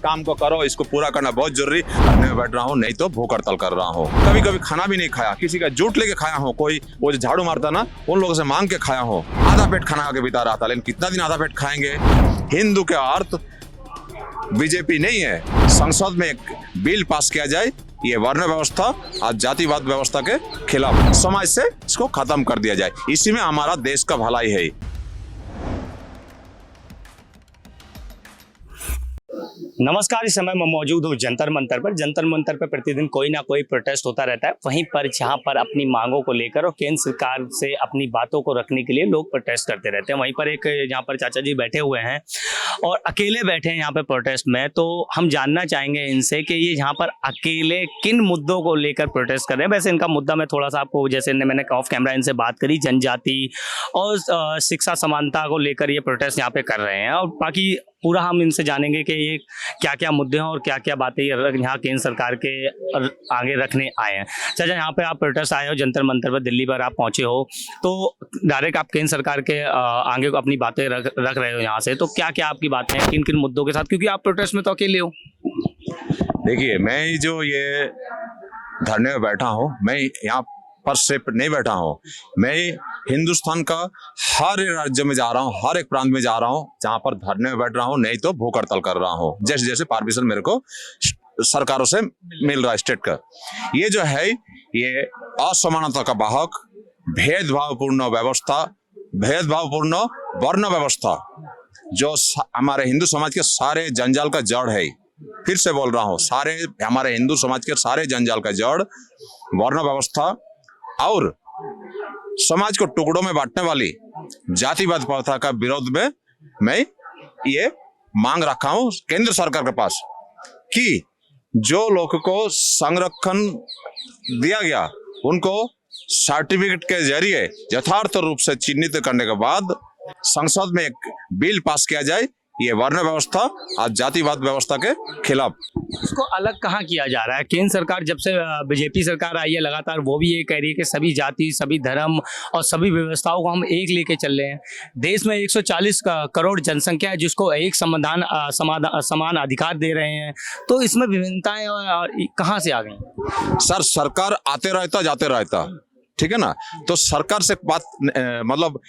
काम को करो, इसको पूरा करना बहुत जरूरी। धरने में बैठ रहा हूँ, नहीं तो भूख हड़ताल कर रहा हूँ। कभी कभी खाना भी नहीं खाया, किसी का जूट लेके खाया हूँ, कोई वो जो झाड़ू मारता ना उन लोगों से मांग के खाया हूँ। आधा पेट खाना के बिता रहा था, लेकिन कितना दिन आधा पेट खाएंगे। हिंदू के अर्थ बीजेपी नहीं है। संसद में एक बिल पास किया जाए, ये वर्ण व्यवस्था और जातिवाद व्यवस्था के खिलाफ, समाज से इसको खत्म कर दिया जाए। इसी में हमारा देश का भलाई है। नमस्कार, इस समय मैं मौजूद हूँ जंतर मंतर पर। जंतर मंतर पर प्रतिदिन कोई ना कोई प्रोटेस्ट होता रहता है। वहीं पर जहाँ पर अपनी मांगों को लेकर और केंद्र सरकार से अपनी बातों को रखने के लिए लोग प्रोटेस्ट करते रहते हैं। वहीं पर एक यहाँ पर चाचा जी बैठे हुए हैं और अकेले बैठे हैं यहाँ पे प्रोटेस्ट में। तो हम जानना चाहेंगे इनसे कि ये यहाँ पर अकेले किन मुद्दों को लेकर प्रोटेस्ट कर रहे हैं। वैसे इनका मुद्दा मैं थोड़ा सा आपको, जैसे मैंने ऑफ कैमरा इनसे बात करी, जनजाति और शिक्षा समानता को लेकर ये प्रोटेस्ट यहाँ पे कर रहे हैं। और बाकी पूरा हम इनसे जानेंगे कि ये क्या क्या मुद्दे हैं और क्या क्या बातें यहाँ केंद्र सरकार के आगे रखने आए हैं। चाचा, यहाँ पे आप प्रोटेस्ट आए हो जंतर मंतर पर, दिल्ली पर आप पहुंचे हो, तो डायरेक्ट आप केंद्र सरकार के आगे को अपनी बातें रख रहे हो यहाँ से। तो क्या क्या आपकी बातें हैं, किन किन मुद्दों के साथ, क्योंकि आप प्रोटेस्ट में तो अकेले हो। देखिए, मैं जो ये धरने में बैठा हूँ, मैं यहाँ पर सिर्फ नहीं बैठा हूँ, मैं हिंदुस्तान का हर राज्य में जा रहा हूँ, हर एक प्रांत में जा रहा हूँ जहाँ पर धरने में बैठ रहा हूँ, नहीं तो भूख हड़ताल कर रहा हूँ। जैसे जैसे परमिशन मेरे को सरकारों से मिल रहा है, स्टेट का। ये जो है, ये असमानता का वाहक, भेदभावपूर्ण व्यवस्था, भेदभावपूर्ण वर्ण व्यवस्था, जो हमारे हिंदू समाज के सारे जंजाल का जड़ है। फिर से बोल रहा हूँ, सारे हमारे हिंदू समाज के सारे जंजाल का जड़ वर्ण व्यवस्था और समाज को टुकड़ों में बांटने वाली जातिवाद प्रथा का विरोध में मैं ये मांग रखा हूं केंद्र सरकार के पास कि जो लोगों को संरक्षण दिया गया उनको सर्टिफिकेट के जरिए यथार्थ रूप से चिन्हित करने के बाद संसद में एक बिल पास किया जाए, ये वर्ण व्यवस्था और जातिवाद व्यवस्था के खिलाफ। इसको अलग कहाँ किया जा रहा है? केंद्र सरकार जब से बीजेपी सरकार आई है लगातार, वो भी ये कह रही है कि सभी जाति, सभी धर्म और सभी व्यवस्थाओं को हम एक लेके चल रहे हैं। देश में 140 करोड़ जनसंख्या है जिसको एक समान अधिकार दे रहे हैं। तो इसमें विभिन्नताएं और कहाँ से आ गई? सर, सरकार आते रहता जाते रहता, ठीक है ना। तो सरकार से बात मतलब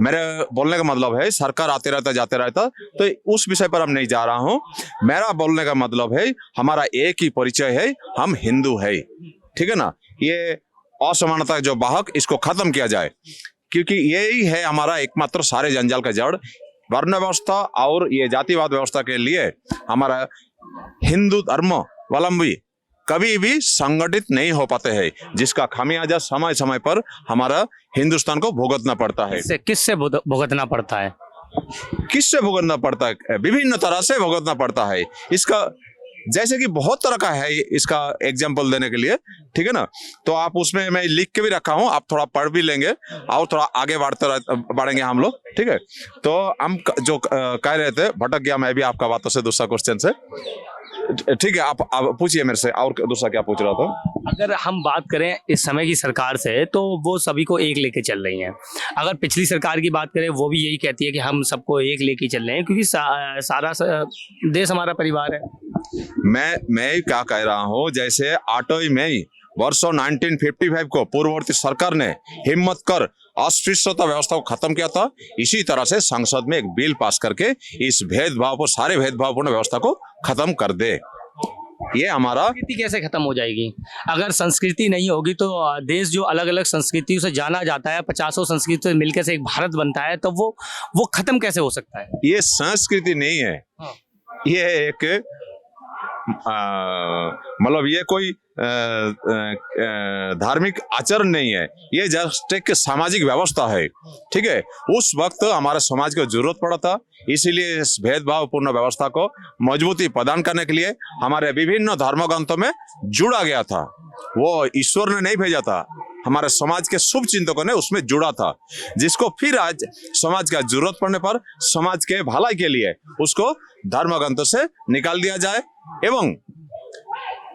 मेरे बोलने का मतलब है, सरकार आते रहता जाते रहता, तो उस विषय पर हम नहीं जा रहा हूं। मेरा बोलने का मतलब है, हमारा एक ही परिचय है, हम हिंदू है, ठीक है ना। ये असमानता जो वाहक, इसको खत्म किया जाए, क्योंकि यही है हमारा एकमात्र सारे जंजाल का जड़। वर्ण व्यवस्था और ये जातिवाद व्यवस्था के लिए हमारा हिंदू धर्मावलंबी कभी भी संगठित नहीं हो पाते हैं, जिसका खामियाजा समय समय पर हमारा हिंदुस्तान को भुगतना पड़ता है। किससे भुगतना पड़ता है? किससे भुगतना पड़ता है? विभिन्न तरह से भुगतना पड़ता है। इसका जैसे कि बहुत तरह का है, इसका एग्जाम्पल देने के लिए, ठीक है ना। तो आप उसमें मैं लिख के भी रखा हूँ, आप थोड़ा पढ़ भी लेंगे और थोड़ा आगे बढ़ेंगे हम लोग, ठीक है। तो हम जो कह रहे थे, भटक गया मैं भी आपका बातों से, दूसरा क्वेश्चन से, ठीक है। आप पूछिए मेरे से, और दूसरा क्या पूछ रहा था? अगर हम बात करें इस समय की सरकार से, तो वो सभी को एक लेके चल रही हैं। अगर पिछली सरकार की बात करें, वो भी यही कहती है कि हम सबको एक लेके चल रहे हैं, क्योंकि सारा देश हमारा परिवार है। मैं क्या कह रहा हूँ, जैसे 8 मई वर्षों 1955 को पूर्ववर्ती सरकार ने हिम्मत कर अस्पृश्यता व्यवस्था को खत्म किया था, इसी तरह से संसद में एक बिल पास करके इस भेदभाव को, सारे भेदभावपूर्ण व्यवस्था को खत्म कर दे। ये हमारा संस्कृति कैसे खत्म हो जाएगी? अगर संस्कृति नहीं होगी तो देश जो अलग अलग संस्कृतियों से जाना जाता है, 50 संस्कृति से मिलकर से एक भारत बनता है, तो वो खत्म कैसे हो सकता है? ये संस्कृति नहीं है। हाँ। ये एक मतलब ये कोई धार्मिक आचरण नहीं है, ये जस्ट एक सामाजिक व्यवस्था है, ठीक है। उस वक्त हमारे समाज को जरूरत पड़ा था, इसीलिए इस भेदभावपूर्ण व्यवस्था को मजबूती प्रदान करने के लिए हमारे विभिन्न धर्मग्रंथों में जुड़ा गया था। वो ईश्वर ने नहीं भेजा था, हमारे समाज के शुभ चिंतकों ने उसमें जुड़ा था, जिसको फिर आज समाज का जरूरत पड़ने पर समाज के भलाई के लिए उसको धर्मग्रंथों से निकाल दिया जाए एवं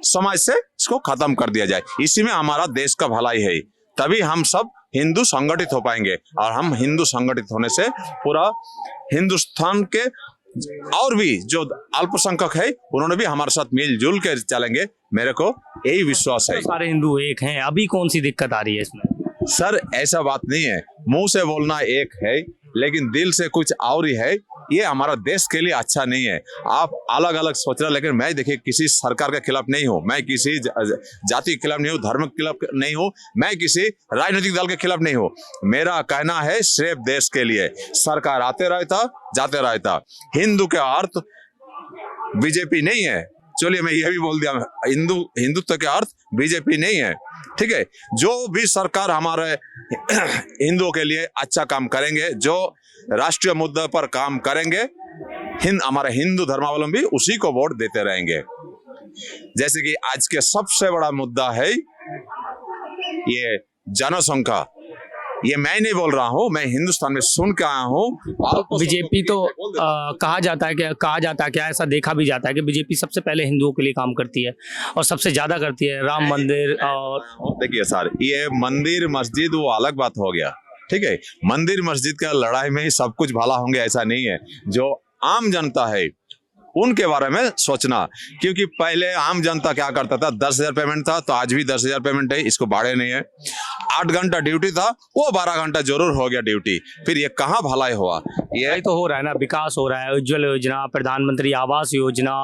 समाज से इसको खत्म कर दिया जाए। इसी में हमारा देश का भलाई है, तभी हम सब हिंदू संगठित हो पाएंगे। और हम हिंदू संगठित होने से पूरा हिंदुस्तान के और भी जो अल्पसंख्यक है उन्होंने भी हमारे साथ मिलजुल कर चलेंगे, मेरे को यही विश्वास है। सारे हिंदू एक हैं, अभी कौन सी दिक्कत आ रही है इसमें? सर ऐसा बात नहीं है, मुंह से बोलना एक है लेकिन दिल से कुछ और ही है। ये हमारा देश के लिए अच्छा नहीं है। आप अलग अलग सोच रहे, लेकिन मैं देखिए किसी सरकार के खिलाफ नहीं हूँ, मैं किसी जाति के खिलाफ नहीं हूँ, धर्म के खिलाफ नहीं हूँ, मैं किसी राजनीतिक दल के खिलाफ नहीं हूँ। मेरा कहना है सिर्फ देश के लिए। सरकार आते रहता जाते रहता, हिंदू के अर्थ बीजेपी नहीं है। चलिए मैं ये भी बोल दिया, हिंदुत्व के अर्थ बीजेपी नहीं है, ठीक है। जो भी सरकार हमारे हिंदुओं के लिए अच्छा काम करेंगे, जो राष्ट्रीय मुद्दे पर काम करेंगे, हमारे हिंदू धर्मावलंबी उसी को वोट देते रहेंगे। जैसे कि आज के सबसे बड़ा मुद्दा है ये जनसंख्या। ये मैं नहीं बोल रहा हूँ, मैं हिंदुस्तान में सुन के आया हूँ। बीजेपी तो कहा जाता है क्या ऐसा देखा भी जाता है कि बीजेपी सबसे पहले हिंदुओं के लिए काम करती है और सबसे ज्यादा करती है। राम मंदिर और देखिए सर, ये मंदिर मस्जिद वो अलग बात हो गया, ठीक है। मंदिर मस्जिद का लड़ाई में ही सब कुछ भला होंगे ऐसा नहीं है। जो आम जनता है उनके बारे में सोचना, क्योंकि पहले आम जनता क्या करता था, 10,000 पेमेंट था तो आज भी 10,000 पेमेंट है, इसको बढ़े नहीं है। 8 घंटा ड्यूटी था, वो 12 घंटा जरूर हो गया ड्यूटी, फिर ये कहाँ भलाई हुआ? ये तो हो रहा है ना, विकास हो रहा है, उज्ज्वल योजना, प्रधानमंत्री आवास योजना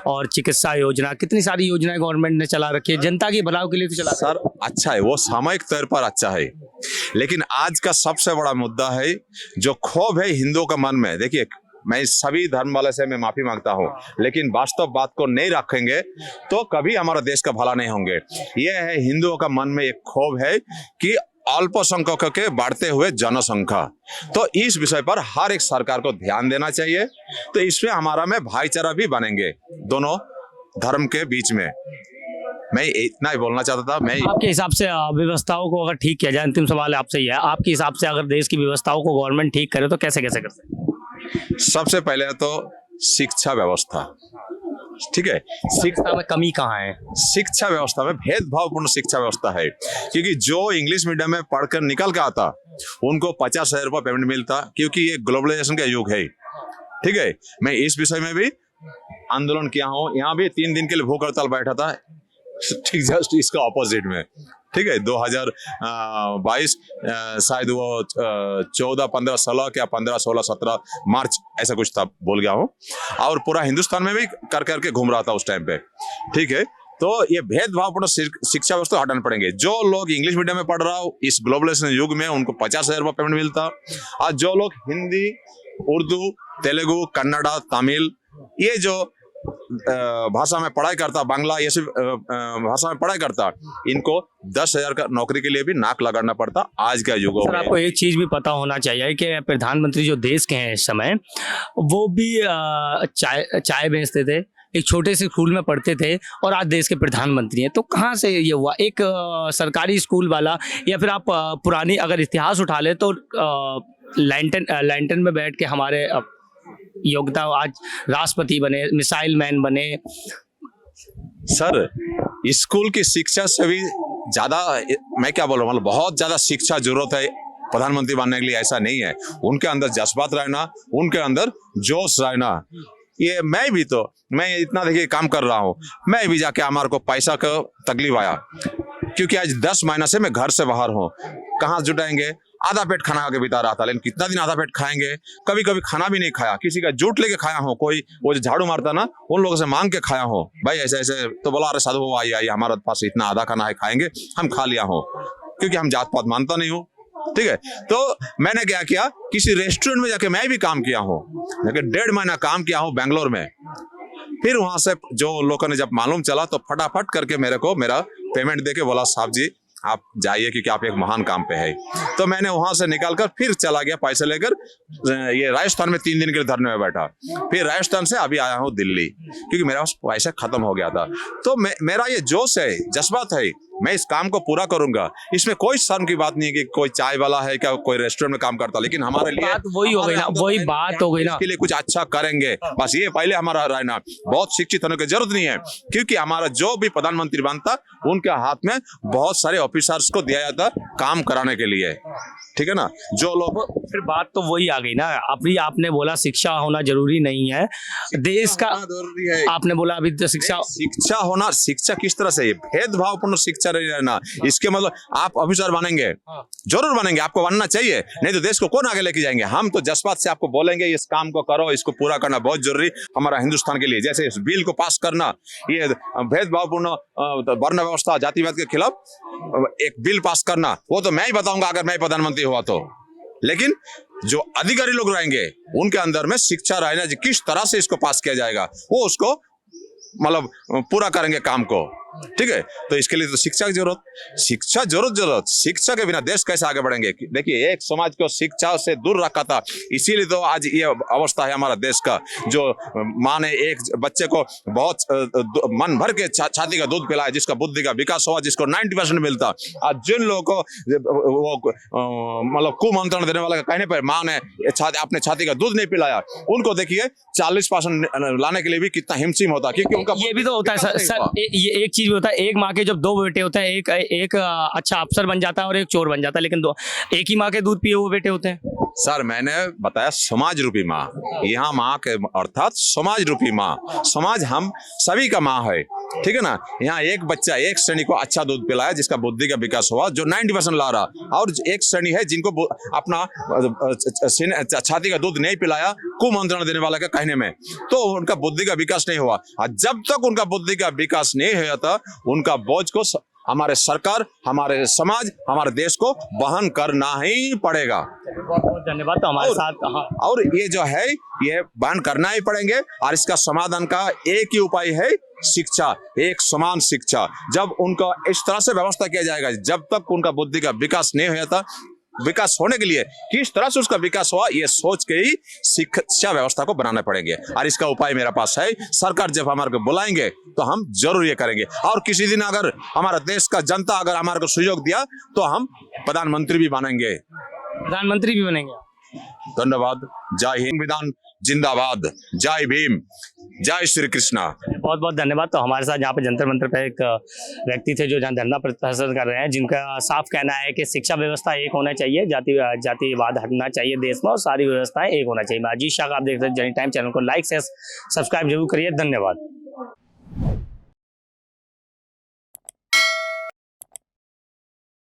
और चिकित्सा योजना, कितनी सारी योजनाएं गवर्नमेंट ने चला रखी है, जनता के भलाई के लिए तो चला। सर अच्छा है, वो सामयिक तौर पर अच्छा है, लेकिन आज का सबसे बड़ा मुद्दा है जो क्षोभ है हिंदुओं का मन में। देखिए मैं सभी धर्म वाले से मैं माफी मांगता हूँ, लेकिन वास्तव बात को नहीं रखेंगे तो कभी हमारा देश का भला नहीं होंगे। यह है हिंदुओं का मन में एक क्षोभ है कि अल्पसंख्यकों के बढ़ते हुए जनसंख्या, तो इस विषय पर हर एक सरकार को ध्यान देना चाहिए। तो इसमें हमारा में भाईचारा भी बनेंगे दोनों धर्म के बीच में। मैं इतना ही बोलना चाहता था। मैं आपके हिसाब से व्यवस्थाओं को अगर ठीक किया जाए, अंतिम सवाल आपसे ही है, आपके हिसाब से अगर देश की व्यवस्थाओं को गवर्नमेंट ठीक करे तो कैसे कैसे कर सकते हैं? सबसे पहले तो शिक्षा व्यवस्था, ठीक है। शिक्षा में कमी कहाँ है? शिक्षा व्यवस्था में भेदभावपूर्ण शिक्षा व्यवस्था है, क्योंकि जो इंग्लिश मीडियम में पढ़कर निकल के आता उनको 50,000 रुपये पेमेंट मिलता, क्योंकि ये ग्लोबलाइजेशन का युग है, ठीक है। मैं इस विषय में भी आंदोलन किया हूँ, यहाँ भी 3 दिन के लिए भूख हड़ताल बैठा था, ठीक जस्ट इसका ऑपोजिट में, ठीक है। 2022 शायद वो 14, 15, 16 क्या 15, 16, 17 मार्च ऐसा कुछ था, भूल गया हूँ। और पूरा हिंदुस्तान में भी कर करके घूम रहा था उस टाइम पे, ठीक है। तो ये भेदभावपूर्ण शिक्षा व्यवस्था हटाने पड़ेंगे। जो लोग इंग्लिश मीडियम में पढ़ रहा हो इस ग्लोबलाइजेशन युग में उनको 50,000 रुपये पेमेंट मिलता, और जो लोग हिंदी, उर्दू, तेलुगु, कन्नड़ा, तमिल ये जो भाषा में पढ़ाई करता, बांग्ला ये सब भाषा में पढ़ाई करता, इनको 10,000 का नौकरी के लिए भी नाक लगाना पड़ता आज का युग में। आपको एक चीज भी पता होना चाहिए कि प्रधानमंत्री जो देश के हैं इस समय, वो भी चाय बेचते थे, एक छोटे से स्कूल में पढ़ते थे और आज देश के प्रधानमंत्री हैं। तो कहाँ से ये हुआ? एक सरकारी स्कूल वाला, या फिर आप पुरानी अगर इतिहास उठा ले तो लैंटन में बैठ के हमारे योग्यता आज राष्ट्रपति बने, मिसाइल मैन बने। सर स्कूल की शिक्षा से भी ज्यादा मैं क्या बोल रहा हूँ, मतलब बहुत ज्यादा शिक्षा जरूरत है प्रधानमंत्री बनने के लिए, ऐसा नहीं है। उनके अंदर जज्बात रहना, उनके अंदर जोश रहना। ये मैं इतना देखिए काम कर रहा हूँ, मैं भी जाके हमारे को पैसा का तकलीफ आया, क्योंकि आज 10 महीने से मैं घर से बाहर हूँ। कहाँ जुटाएंगे? आधा पेट खाना आके बिता रहा था, लेकिन कितना दिन आधा पेट खाएंगे? कभी कभी खाना भी नहीं खाया, किसी का जूट लेके खाया हूँ, कोई वो जो झाड़ू मारता ना उन लोगों से मांग के खाया हूँ, भाई ऐसे ऐसे, तो बोला अरे साधु वो आइए हमारे पास इतना आधा खाना है, खाएंगे। हम खा लिया हूँ, क्योंकि हम जात पात मानता नहीं हूँ, ठीक है। तो मैंने क्या किया, किसी रेस्टोरेंट में जाके मैं भी काम किया हूँ, 1.5 महीना काम किया हूँ बेंगलोर में। फिर वहां से जो लोगों ने जब मालूम चला तो फटाफट करके मेरे को मेरा पेमेंट देके बोला साहब जी आप जाइए, क्योंकि आप एक महान काम पे है। तो मैंने वहां से निकलकर फिर चला गया पैसे लेकर, ये राजस्थान में 3 दिन के लिए धरने में बैठा। फिर राजस्थान से अभी आया हूँ दिल्ली, क्योंकि मेरा पास पैसा खत्म हो गया था। तो मेरा ये जोश है, जज्बात है, मैं इस काम को पूरा करूंगा। इसमें कोई शर्म की बात नहीं है कि कोई चाय वाला है क्या, कोई रेस्टोरेंट में काम करता, लेकिन हमारे लिए बात वही हो गई ना, वही बात हो गई ना। इसके लिए कुछ अच्छा करेंगे, बस ये पहले हमारा रहना। बहुत शिक्षित होने की जरूरत नहीं है, क्योंकि हमारा जो भी प्रधानमंत्री बनता उनके हाथ में बहुत सारे ऑफिसर्स को दिया जाता काम कराने के लिए, ठीक है ना। जो लोग फिर बात तो वही आ गई ना, अभी आपने बोला शिक्षा होना जरूरी नहीं है देश का, जरूरी है। आपने बोला अभी तो शिक्षा होना, शिक्षा किस तरह से, भेदभावपूर्ण शिक्षा नहीं रहना। इसके मतलब आप ऑफिसर बनेंगे, जरूर बनेंगे, आपको बनना चाहिए, नहीं तो देश को कौन आगे लेके जाएंगे। हम तो जज्बात से आपको बोलेंगे इस काम को करो, इसको पूरा करना बहुत जरूरी हमारा हिंदुस्तान के लिए। जैसे इस बिल को पास करना, ये भेदभावपूर्ण वर्ण व्यवस्था जातिवाद के खिलाफ एक बिल पास करना, वो तो मैं ही बताऊंगा अगर मैं प्रधानमंत्री हुआ तो। लेकिन जो अधिकारी लोग रहेंगे उनके अंदर में शिक्षा रहना, किस तरह से इसको पास किया जाएगा, वो उसको मतलब पूरा करेंगे काम को, ठीक है। तो इसके लिए तो शिक्षा की जरूरत, शिक्षा के बिना देश कैसे आगे बढ़ेंगे। देखिए, एक समाज को शिक्षा से दूर रखा था, इसीलिए तो आज ये अवस्था है हमारा देश का। जो माँ ने एक बच्चे को बहुत मन भर के छाती का दूध पिलाया, जिसका बुद्धि का विकास हुआ, जिसको 90% मिलता, आज जिन लोगों को वो मतलब कुमंत्रण देने वाला कहने पर माँ ने अपने छाती का दूध नहीं पिलाया, उनको देखिए 40% लाने के लिए भी कितना हिमशिम होता, क्योंकि उनका ये भी तो होता है सर, ये एक चीज भी होता है, एक माँ के जब 2 बेटे होते हैं, एक अच्छा अफसर बन जाता है और एक चोर बन जाता है, लेकिन एक ही माँ के दूध पिए हुए बेटे होते हैं। सर मैंने बताया समाज रूपी माँ, यहाँ माँ के अर्थात समाज रूपी माँ, समाज हम सभी का माँ है, ठीक है ना। यहाँ एक बच्चा एक श्रेणी को अच्छा दूध पिलाया, जिसका बुद्धि का विकास हुआ, जो 90% ला रहा, और एक श्रेणी है जिनको अपना छाती का दूध नहीं पिलाया, कुमंत्रण देने वाला का कहने में, तो उनका बुद्धि का विकास नहीं हुआ। जब तक उनका बुद्धि का विकास नहीं हुआ था, उनका बोझ को हमारे सरकार, हमारे समाज, हमारे देश को वहन करना ही पड़ेगा। बहुत बहुत धन्यवाद। तो हमारे साथ और ये जो है ये वहन करना ही पड़ेंगे, और इसका समाधान का एक ही उपाय है, शिक्षा, एक समान शिक्षा। जब उनका इस तरह से व्यवस्था किया जाएगा, जब तक उनका बुद्धि का विकास नहीं हुआ था, विकास होने के लिए किस तरह से उसका विकास हुआ, ये सोच के ही शिक्षा व्यवस्था को बनाना पड़ेंगे। और इसका उपाय मेरे पास है, सरकार जब हमारे को बुलाएंगे तो हम जरूर ये करेंगे। और किसी दिन अगर हमारा देश का जनता अगर हमारे को सुयोग दिया तो हम प्रधानमंत्री भी बनेंगे। प्रधानमंत्री भी बनेंगे। धन्यवाद। जय हिंद, संविधान जिंदाबाद, जय भीम, जय श्री कृष्णा। बहुत बहुत धन्यवाद। तो हमारे साथ यहाँ पे जंतर मंतर पे एक व्यक्ति थे जो जहाँ धरना प्रदर्शन कर रहे हैं, जिनका साफ कहना है कि शिक्षा व्यवस्था एक होना चाहिए, जातिवाद हटना चाहिए देश में, और सारी व्यवस्थाएं एक होना चाहिए। मैं अजीत शाह, आप देख रहे हैं जर्नी टाइम, चैनल को लाइक से सब्सक्राइब जरूर करिए। धन्यवाद।